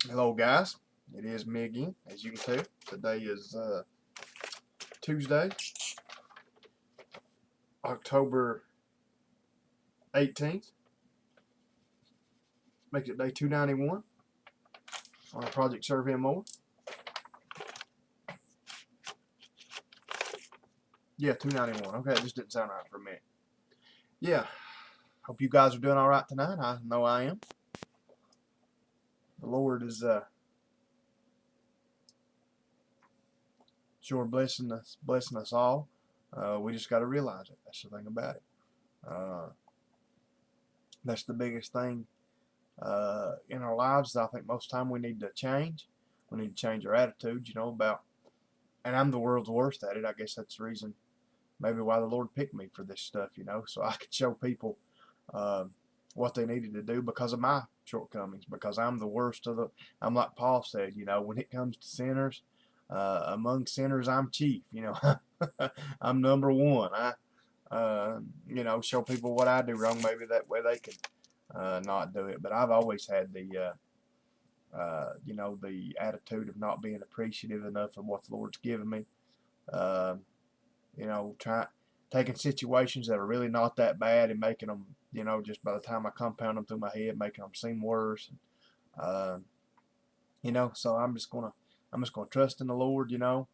Hello guys, it is me again. As you can tell, today is Tuesday, October 18th. Makes it day 291 on our project Serve Him More. Yeah, 291. Okay, it just didn't sound right for a minute. Yeah, hope you guys are doing all right tonight. I know I am. The Lord is sure blessing us all. We just got to realize it. That's the thing about it. That's the biggest thing in our lives. I think most time we need to change. We need to change our attitude, about, and I'm the world's worst at it. I guess that's the reason maybe why the Lord picked me for this stuff, so I could show people what they needed to do because of my shortcomings, because I'm the worst of I'm like Paul said, when it comes to sinners, among sinners, I'm chief, I'm number one. Show people what I do wrong, maybe that way they can not do it. But I've always had the attitude of not being appreciative enough of what the Lord's given me. Taking situations that are really not that bad and making them, just by the time I compound them through my head, making them seem worse. So I'm just gonna trust in the Lord, and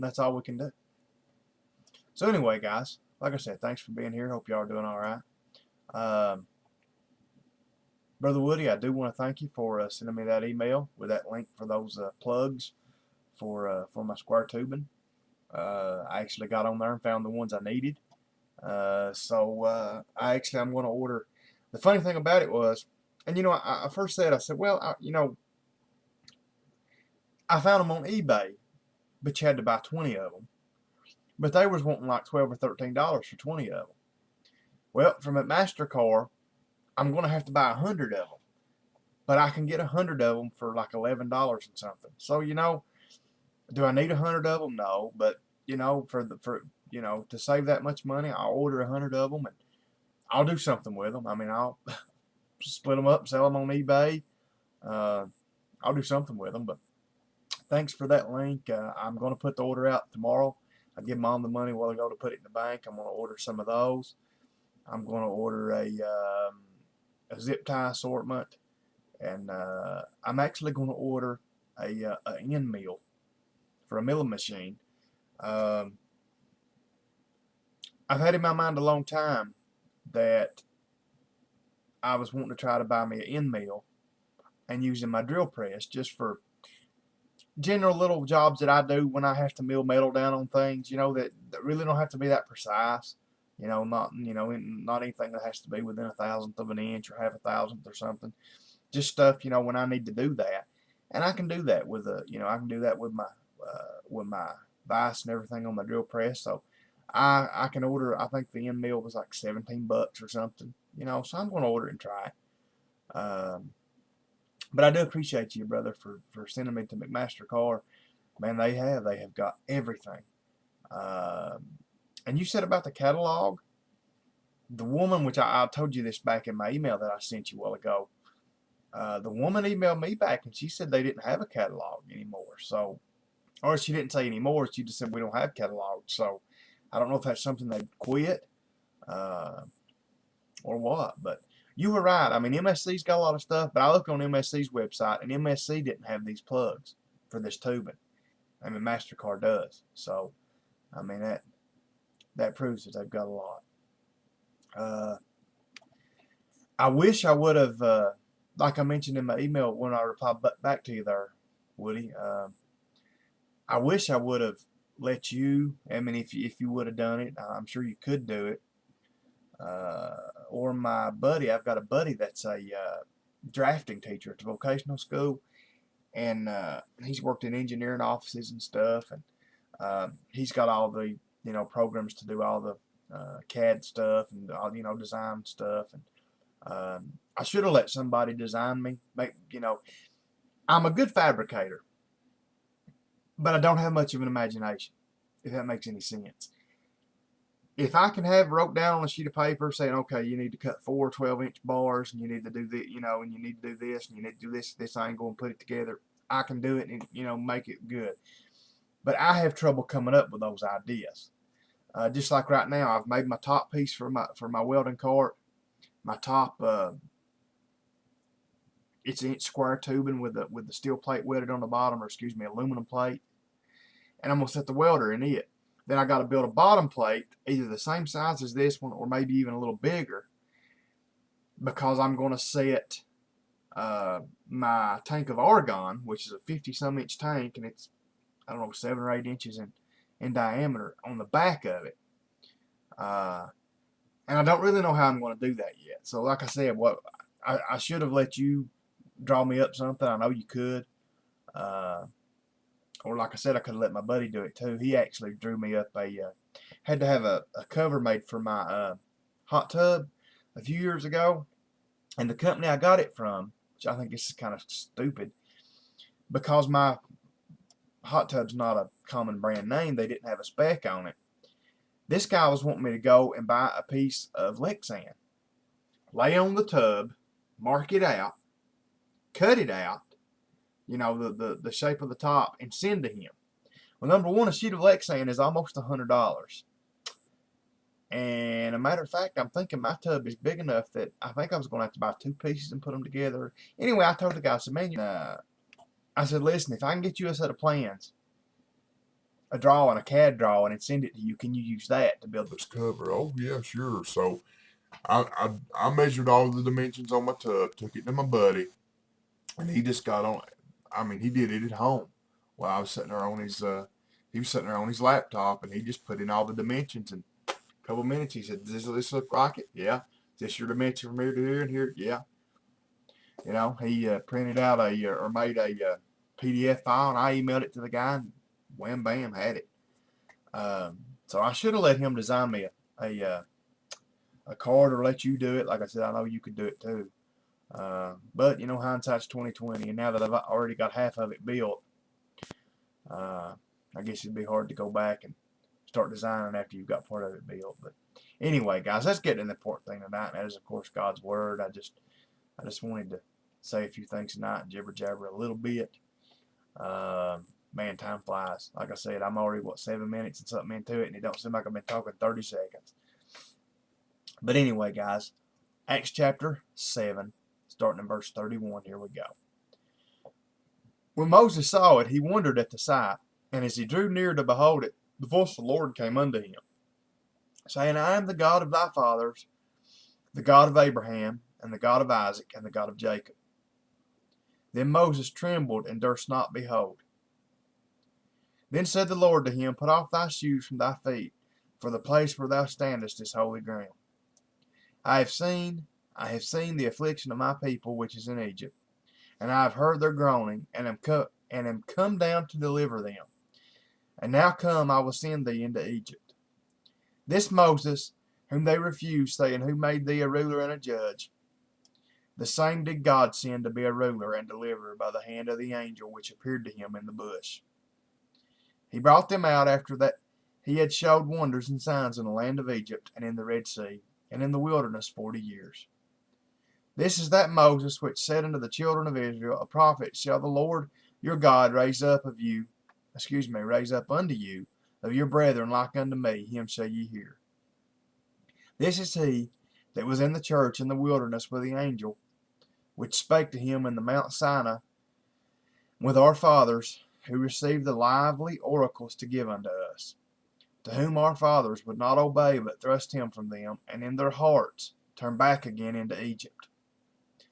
that's all we can do. So anyway, guys, like I said, thanks for being here. Hope y'all are doing all right. Brother Woody, I do want to thank you for sending me that email with that link for those plugs for my square tubing. I actually got on there and found the ones I needed. I'm going to order. The funny thing about it was, and I first said, well, I found them on eBay, but you had to buy 20 of them. But they was wanting like $12 or $13 for 20 of them. Well, from a MasterCard, I'm going to have to buy 100 of them. But I can get 100 of them for like $11 and something. So, do I need 100 of them? No, but to save that much money, I'll order 100 of them and I'll do something with them. I mean, I'll split them up, sell them on eBay. I'll do something with them. But thanks for that link. I'm going to put the order out tomorrow. I give Mom the money while I go to put it in the bank. I'm going to order some of those. I'm going to order a zip tie assortment, and I'm actually going to order a end mill for a milling machine. I've had in my mind a long time that I was wanting to try to buy me an end mill and using my drill press just for general little jobs that I do when I have to mill metal down on things, that really don't have to be that precise. Not anything that has to be within 1/1000th of an inch or 1/2,000th or something. Just stuff, when I need to do that, and I can do that with my vise and everything on my drill press. So I can order. I think the end mill was like $17 or something. So I'm going to order it and try it. But I do appreciate you, brother, for sending me to McMaster-Carr. Man, they have got everything. And you said about the catalog. The woman, which I told you this back in my email that I sent you a while ago. The woman emailed me back and she said they didn't have a catalog anymore. So, or she didn't say anymore. She just said we don't have catalogs. So, I don't know if that's something they quit or what. But you were right. I mean, MSC's got a lot of stuff, but I looked on MSC's website and MSC didn't have these plugs for this tubing. I mean, MasterCard does. So, I mean that proves that they've got a lot. I wish I would have, like I mentioned in my email when I replied back to you there, Woody. I wish I would have let you. I mean, if you would have done it, I'm sure you could do it. Or my buddy. I've got a buddy that's a drafting teacher at the vocational school, and he's worked in engineering offices and stuff, and he's got all the programs to do all the CAD stuff and all design stuff, and I should have let somebody design me. I'm a good fabricator, but I don't have much of an imagination, if that makes any sense. if I can have wrote down on a sheet of paper saying, okay, you need to cut 4 12-inch bars, and you need to do this, and you need to do this, and you need to do this angle and put it together, I can do it and, make it good. But I have trouble coming up with those ideas. Just like right now, I've made my top piece for my welding cart. My top, it's inch square tubing with the steel plate welded on the bottom, or excuse me, aluminum plate. And I'm gonna set the welder in it. Then I got to build a bottom plate, either the same size as this one or maybe even a little bigger, because I'm going to set my tank of argon, which is a 50-some inch tank, and it's, I don't know, 7 or 8 inches in diameter, on the back of it. And I don't really know how I'm going to do that yet. So like I said, I should have let you draw me up something. I know you could. Or like I said, I could have let my buddy do it too. He actually drew me up had to have a cover made for my hot tub a few years ago. And the company I got it from, which I think this is kind of stupid, because my hot tub's not a common brand name, they didn't have a spec on it. This guy was wanting me to go and buy a piece of Lexan, lay on the tub, mark it out, cut it out, the shape of the top, and send to him. Well, number one, a sheet of Lexan is almost $100. And a matter of fact, I'm thinking my tub is big enough that I think I was going to have to buy 2 pieces and put them together. Anyway, I told the guy, I said, man, I said, listen, if I can get you a set of plans, a drawing, a CAD drawing, and send it to you, can you use that to build this cover? Oh yeah, sure. So I measured all the dimensions on my tub, took it to my buddy, and he just got on it. I mean, he did it at home while I was sitting there on his he was sitting there on his laptop, and he just put in all the dimensions. And a couple of minutes, he said, does this look like it? Yeah. Is this your dimension from here to here and here? Yeah. He printed out or made a PDF file, and I emailed it to the guy, and wham bam, had it. So I should have let him design me a card, or let you do it. Like I said, I know you could do it too. But hindsight's 20/20, and now that I've already got half of it built, I guess it'd be hard to go back and start designing after you've got part of it built. But anyway, guys, let's get to the important thing tonight, and that is, of course, God's Word. I just wanted to say a few things tonight and jibber jabber a little bit. Man, time flies. Like I said, I'm already 7 minutes and something into it, and it don't seem like I've been talking 30 seconds. But anyway, guys, Acts chapter 7, starting in verse 31. Here we go. When Moses saw it, he wondered at the sight, and as he drew near to behold it, the voice of the Lord came unto him, saying, I am the God of thy fathers, the God of Abraham, and the God of Isaac, and the God of Jacob. Then Moses trembled and durst not behold. Then said the Lord to him, Put off thy shoes from thy feet, for the place where thou standest is holy ground. I have seen the affliction of my people which is in Egypt, and I have heard their groaning, and am come down to deliver them. And now come, I will send thee into Egypt. This Moses, whom they refused, saying, Who made thee a ruler and a judge? The same did God send to be a ruler and deliverer by the hand of the angel which appeared to him in the bush. He brought them out after that he had showed wonders and signs in the land of Egypt, and in the Red Sea, and in the wilderness 40 years. This is that Moses which said unto the children of Israel, A prophet shall the Lord your God raise up unto you of your brethren like unto me, him shall ye hear. This is he that was in the church in the wilderness with the angel, which spake to him in the Mount Sinai with our fathers, who received the lively oracles to give unto us, to whom our fathers would not obey, but thrust him from them, and in their hearts turned back again into Egypt,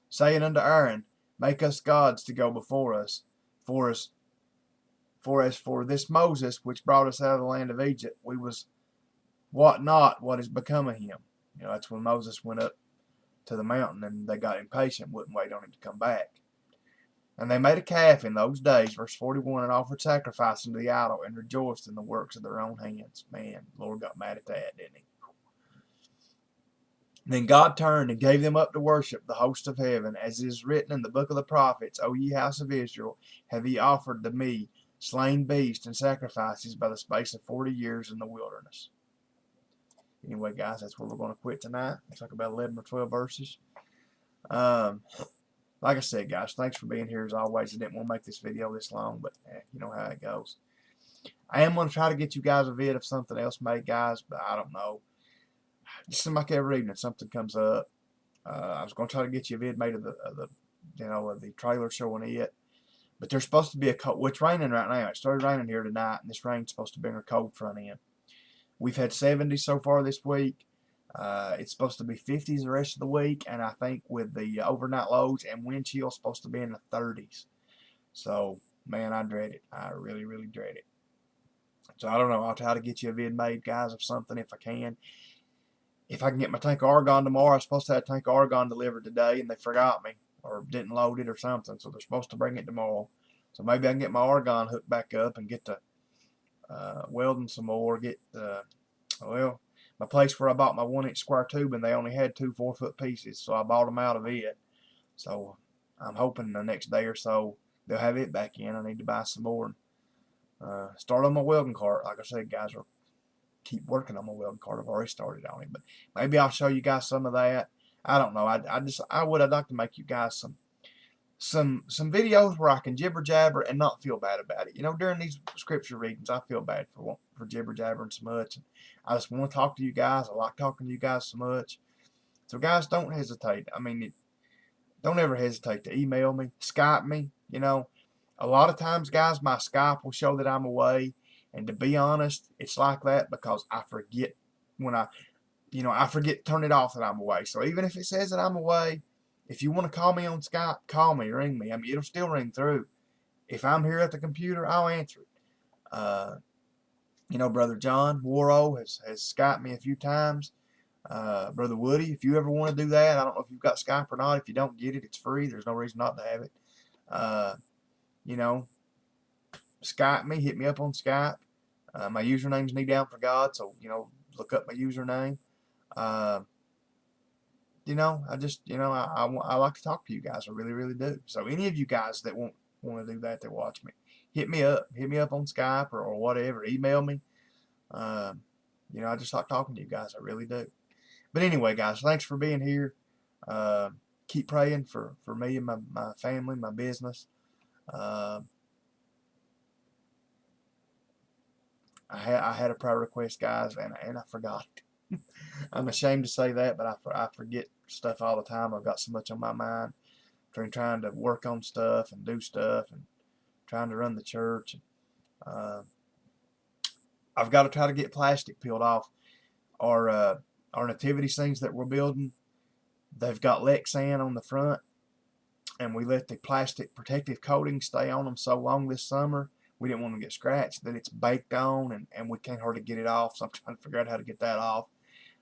saying unto Aaron, Make us gods to go before us, for as for this Moses which brought us out of the land of Egypt, we was what is become of him. That's when Moses went up to the mountain, and they got impatient, wouldn't wait on him to come back. And they made a calf in those days, verse 41, and offered sacrifice unto the idol, and rejoiced in the works of their own hands. Man, the Lord got mad at that, didn't he? Then God turned and gave them up to worship the host of heaven, as is written in the book of the prophets, O ye house of Israel, have ye offered to me slain beasts and sacrifices by the space of 40 years in the wilderness. Anyway, guys, that's where we're going to quit tonight. It's like about 11 or 12 verses. Like I said, guys, thanks for being here as always. I didn't want to make this video this long, but you know how it goes. I am going to try to get you guys a vid of something else made, guys, but I don't know. It seems like every evening something comes up. I was going to try to get you a vid made of the trailer showing it. But there's supposed to be a cold. Well, it's raining right now. It started raining here tonight, and this rain's supposed to bring a cold front in. We've had 70s so far this week. It's supposed to be 50s the rest of the week, and I think with the overnight lows and wind chill, it's supposed to be in the 30s. So, man, I dread it. I really, really dread it. So, I don't know. I'll try to get you a vid made, guys, of something if I can. If I can get my tank of argon tomorrow, I was supposed to have a tank of argon delivered today, and they forgot me or didn't load it or something, so they're supposed to bring it tomorrow. So maybe I can get my argon hooked back up and get to welding some more. Get my place where I bought my 1-inch square tube, and they only had 2 4-foot pieces, so I bought them out of it. So I'm hoping the next day or so they'll have it back in. I need to buy some more and start on my welding cart. Like I said, guys, I'll keep working on my welding cart. I've already started on it, but maybe I'll show you guys some of that. I don't know. I'd like to make you guys some videos where I can jibber jabber and not feel bad about it. You know, during these scripture readings, I feel bad for jibber jabbering so much. And I just want to talk to you guys. I like talking to you guys so much. So guys, don't hesitate. I mean, don't ever hesitate to email me, Skype me. You know, a lot of times, guys, my Skype will show that I'm away. And to be honest, it's like that because I forget I forget to turn it off that I'm away. So even if it says that I'm away, if you want to call me on Skype, call me, ring me. I mean, it'll still ring through. If I'm here at the computer, I'll answer it. Brother John Warrow has Skyped me a few times. Brother Woody, if you ever want to do that, I don't know if you've got Skype or not. If you don't get it, it's free. There's no reason not to have it. Skype me, hit me up on Skype. My username's Knee Down for God, so, look up my username. I like to talk to you guys. I really, really do. So any of you guys that want to do that watch me, hit me up on Skype or whatever. Email me. I just like talking to you guys. I really do. But anyway, guys, thanks for being here. Keep praying for me and my family, my business. I had a prayer request, guys, and I forgot. I'm ashamed to say that, but I forget stuff all the time. I've got so much on my mind between trying to work on stuff and do stuff and trying to run the church. I've got to try to get plastic peeled off our nativity scenes that we're building. They've got Lexan on the front, and we let the plastic protective coating stay on them so long this summer. We didn't want them to get scratched, that it's baked on, and we can't hardly get it off, so I'm trying to figure out how to get that off.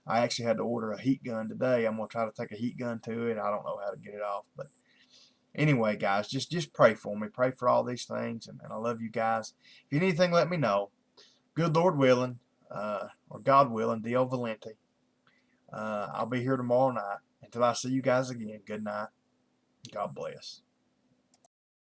I actually had to order a heat gun today. I'm going to try to take a heat gun to it. I don't know how to get it off. But anyway, guys, just pray for me. Pray for all these things, and I love you guys. If you need anything, let me know. Good Lord willing, or God willing, Dio Valente. I'll be here tomorrow night. Until I see you guys again, good night. God bless.